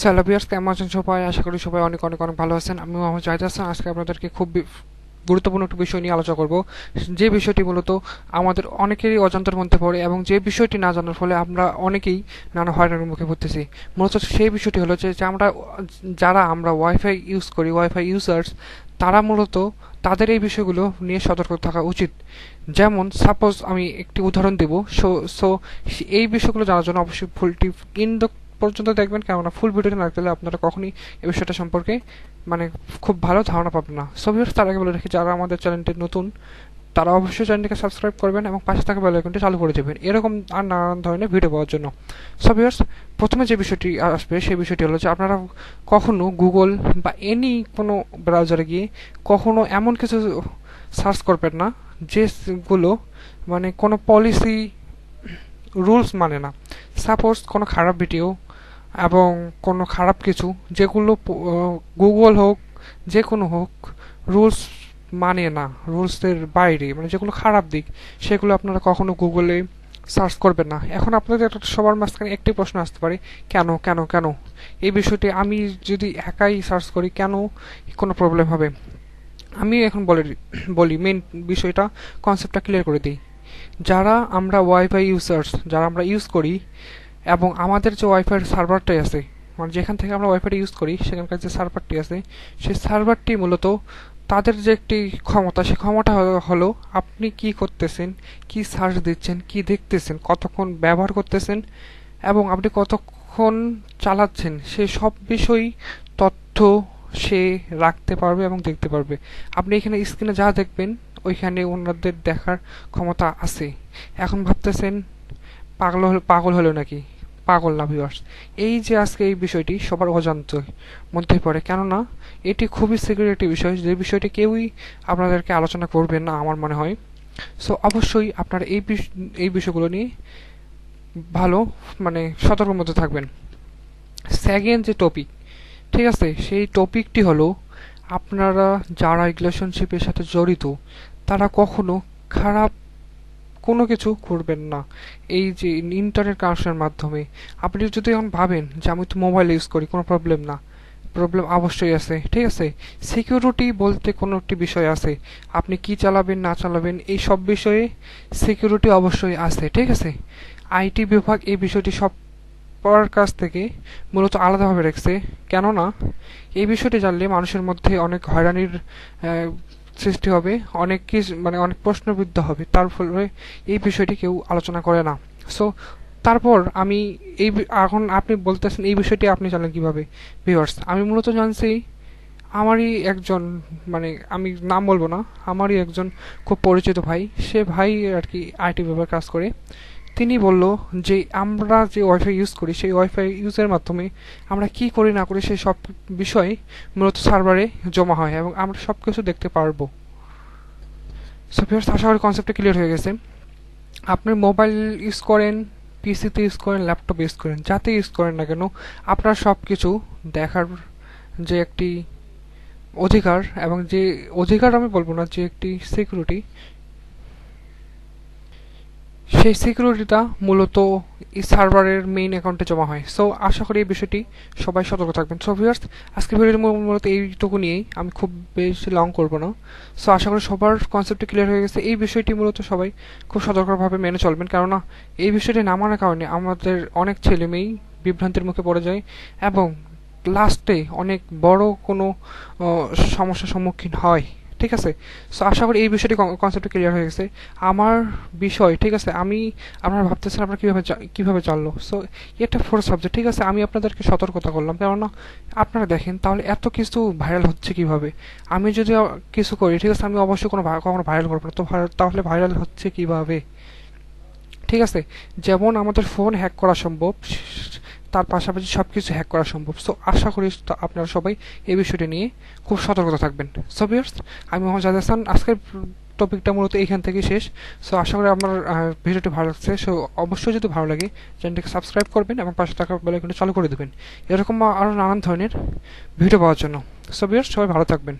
Hello viewers, কেমন আছেন সবাই? আশা করি সবাই অনেক অনেক অনেক ভালো আছেন। আমি মোহাম্মদ জাহিদ হাসান। আজকে আপনাদেরকে খুব গুরুত্বপূর্ণ একটা বিষয় নিয়ে আলোচনা করব, যে বিষয়টি মূলত আমাদের অনেকেরই অজান্তের মধ্যে পড়ে এবং যে বিষয়টি না জানার ফলে আমরা অনেকেই নানা হয়রানির মুখে পড়তেছি। মূলত সেই বিষয়টি হলো যে যারা আমরা ওয়াইফাই ইউজ করি, ওয়াইফাই ইউজার্স, তারা মূলত তাদের এই বিষয়গুলো নিয়ে সতর্ক থাকা উচিত। যেমন সাপোজ আমি একটি উদাহরণ দেব। সো এই বিষয়গুলো জানার জন্য অবশ্যই ফুলটি ইন দ্য পর্যন্ত দেখবেন, কেননা ফুল ভিডিওটি না দেখলে আপনারা কখনই এই বিষয়টা সম্পর্কে মানে খুব ভালো ধারণা পাবেন না। সো ভিউয়ার্স, তার আগে বলে রাখি, যারা আমাদের চ্যানেলটি নতুন তারা অবশ্যই চ্যানেলটিকে সাবস্ক্রাইব করবেন এবং পাশে থাকা বেল আইকনটি চালু করে দেবেন এরকম আর নানান ধরনের ভিডিও পাওয়ার জন্য। সো ভিউয়ার্স, প্রথমে যে বিষয়টি আসবে সেই বিষয়টি হলো যে আপনারা কখনো গুগল বা কোনো ব্রাউজারে গিয়ে কখনো এমন কিছু সার্চ করবেন না যেগুলো কোনো পলিসি রুলস মানে না। সাপোজ কোনো খারাপ ভিডিও এবং কোনো খারাপ কিছু, যেগুলো গুগল হোক যে কোনো হোক, রুলস মানে না, রুলসের বাইরে, যেগুলো খারাপ দিক, সেগুলো আপনারা কখনো গুগলে সার্চ করবেন না। এখন আপনাদের সবার মাঝখানে একটি প্রশ্ন আসতে পারে, কেন কেন কেন এই বিষয়টি আমি যদি একাই সার্চ করি কেন কোনো প্রবলেম হবে? আমি এখন বলি মেন বিষয়টা, কনসেপ্টটা ক্লিয়ার করে দিই। যারা আমরা ওয়াইফাই ইউজার্স, যারা আমরা ইউজ করি এবং আমাদের যে ওয়াইফাইয়ের সার্ভারটাই আছে, যেখান থেকে আমরা ওয়াইফাইটা ইউজ করি সেখানকার যে সার্ভারটি আছে, সেই সার্ভারটি মূলত তাদের যে একটি ক্ষমতা, সেই ক্ষমতা হলো আপনি কি করতেছেন, কি সার্চ দিচ্ছেন, কি দেখতেছেন, কতক্ষণ ব্যবহার করতেছেন এবং আপনি কতক্ষণ চালাচ্ছেন, সেই সব বিষয়ই তথ্য সে রাখতে পারবে এবং দেখতে পারবে। আপনি এখানে স্ক্রিনে যা দেখবেন ওইখানে ওনাদের দেখার ক্ষমতা আছে। এখন ভাবতেছেন পাগল হলো নাকি? পাগল না ভিউয়ার্স, এই যে আজকে এই বিষয়টি সবার অজান্তের মধ্যে পড়ে, কেননা এটি খুবই সিকিউরিটি বিষয়, যে বিষয়টি কেউই আপনাদেরকে আলোচনা করবেন না আমার মনে হয়। সো অবশ্যই আপনারা এই বিষয়গুলো নিয়ে ভালো সতর্কের মধ্যে থাকবেন। সেকেন্ড যে টপিক, ঠিক আছে, সেই টপিকটি হলো আপনারা যারা রিলেশনশিপের সাথে জড়িত তারা কখনো খারাপ কোনো কিছু করবেন না। এই যে ইন্টারনেট কানেকশনের মাধ্যমে আপনি যদি এখন ভাবেন যে আমি তো মোবাইল ইউজ করি, কোনো প্রবলেম না, প্রবলেম অবশ্যই আছে। ঠিক আছে, সিকিউরিটি বলতে কোনো একটি বিষয় আছে, আপনি কি চালাবেন না চালাবেন এই সব বিষয়ে সিকিউরিটি অবশ্যই আছে। ঠিক আছে, আইটি বিভাগ এই বিষয়টি সবার কাছ থেকে মূলত আলাদাভাবে রাখছে, কেননা এই বিষয়টি জানলে মানুষের মধ্যে অনেক হয়রানির সৃষ্টি হবে, অনেক কিছু অনেক প্রশ্নবিদ্ধ হবে, তার ফলে এই বিষয়টি কেউ আলোচনা করে না। সো তারপর আমি এখন আপনি বলতেছেন এই বিষয়টি আপনি জানেন কিভাবে? ভিউয়ার্স, আমি মূলত জানছি আমারই একজন, আমি নাম বলবো না, আমারই একজন খুব পরিচিত ভাই, সে ভাই আর কি আইটি বিভাগে কাজ করে। তিনি বলল যে আমরা যে ওয়াইফাই ইউজ করি, সেই ওয়াইফাই ইউজের মাধ্যমে আমরা কি করি না করি সেই সব বিষয় মূলত সার্ভারে জমা হয় এবং আমরা সব কিছু দেখতে পারবো। সো ভিউয়ার্স, আশা করি কনসেপ্টটা ক্লিয়ার হয়ে গেছে। আপনি মোবাইল ইউজ করেন, পিসিতে ইউজ করেন, ল্যাপটপ ইউজ করেন, যাতে ইউজ করেন না কেন, আপনার সব কিছু দেখার যে একটি অধিকার, এবং যে অধিকার আমি বলবো না, যে একটি সিকিউরিটি, সেই সিকিউরিটিটা মূলত এই সার্ভারের মেইন অ্যাকাউন্টে জমা হয়। সো আশা করি এই বিষয়টি সবাই সতর্ক থাকবেন। সো ভিউয়ার্স, আজকে ভিডিওটি মূলত এইটুকু নিয়েই, আমি খুব বেশি লং করবো না। সো আশা করি সবার কনসেপ্টটি ক্লিয়ার হয়ে গেছে। এই বিষয়টি মূলত সবাই খুব সতর্কভাবে মেনে চলবেন, কেননা এই বিষয়টি না মানার কারণে আমাদের অনেক ছেলে মেয়েই বিভ্রান্তির মুখে পড়ে যায় এবং লাস্টে অনেক বড় কোনো সমস্যার সম্মুখীন হয়। ঠিক আছে, সো আশা করি এই বিষয়টি কনসেপ্ট ক্লিয়ার হয়ে গেছে। আমার বিষয়, ঠিক আছে, আপনারা ভাবতেছেন আপনারা কিভাবে জানলো? সো এটা ফোর সাবজেক্ট, ঠিক আছে, আমি আপনাদেরকে সতর্কতা করলাম, কেননা আপনারা দেখেন তাহলে এত কিছু ভাইরাল হচ্ছে কিভাবে। আমি যদি কিছু করি, ঠিক আছে, আমি অবশ্যই কখনো ভাইরাল করবো না, তো তাহলে ভাইরাল হচ্ছে কিভাবে? ঠিক আছে, যেমন আমাদের ফোন হ্যাক করা সম্ভব, তার পাশাপাশি সবকিছু হ্যাক করা সম্ভব। সো আশা করি আপনারা সবাই এই বিষয়টি নিয়ে খুব সতর্কতা থাকবেন। সো ভিউয়ার্স, আমি মোহাম্মদ জাহিদ হাসান, আজকের টপিকটা মূলত এইখান থেকে শেষ। সো আশা করি আপনার ভিডিওটি ভালো লাগছে। সো অবশ্যই যদি ভালো লাগে চ্যানেলটিকে সাবস্ক্রাইব করবেন এবং পাশে থাকা বেল আইকনটি চালু করে দেবেন এরকম আরও নানান ধরনের ভিডিও পাওয়ার জন্য। সো ভিউয়ার্স, সবাই ভালো থাকবেন।